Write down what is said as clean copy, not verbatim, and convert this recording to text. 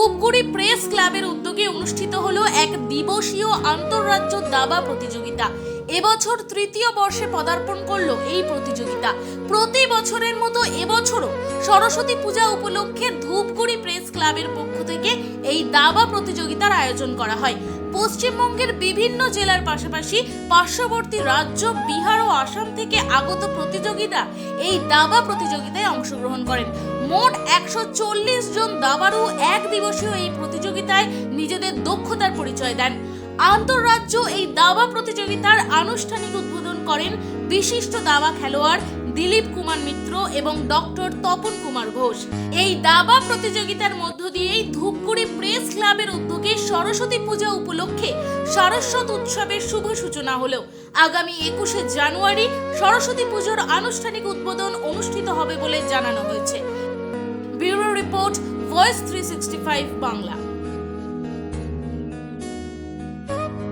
Dhupguri press ক্লাবের উদ্যোগে অনুষ্ঠিত হলো এক দিবসীয় আন্তঃরাজ্য দাবা প্রতিযোগিতা। এবছর তৃতীয় বর্ষে পদার্পণ করলো এই প্রতিযোগিতা। প্রতি বছরের মতো এবছরও সরস্বতী পূজা উপলক্ষে ধূপগুড়ি প্রেস ক্লাবের পক্ষ থেকে এই দাবা প্রতিযোগিতার আয়োজন করা হয়। পশ্চিমবঙ্গের বিভিন্ন জেলার পাশাপাশি পার্শ্ববর্তী রাজ্য বিহার ও আসাম থেকে আগত প্রতিযোগীরা এই দাবা প্রতিযোগিতায় অংশগ্রহণ করেন। মোট 140 জন দাবাড়ু এক দিবসীয় এই প্রতিযোগিতায় নিজেদের দক্ষতার পরিচয় দেন। আন্তঃরাজ্য এই দাবা প্রতিযোগিতার আনুষ্ঠানিক উদ্বোধন করেন বিশিষ্ট দাবা খেলোয়াড় দিলীপ কুমার মিত্র এবং ডক্টর তপন কুমার ঘোষ। এই দাবা প্রতিযোগিতার মধ্য দিয়েই ধূপগুড়ি প্রেস ক্লাবের উদ্যোগে সরস্বতী পূজা উপলক্ষে সারস্বত উৎসবের শুভ সূচনা হলেও আগামী 21শে জানুয়ারি সরস্বতী পুজোর আনুষ্ঠানিক উদ্বোধন অনুষ্ঠিত হবে বলে জানানো হয়েছে। Bureau report, voice 365 Bangla.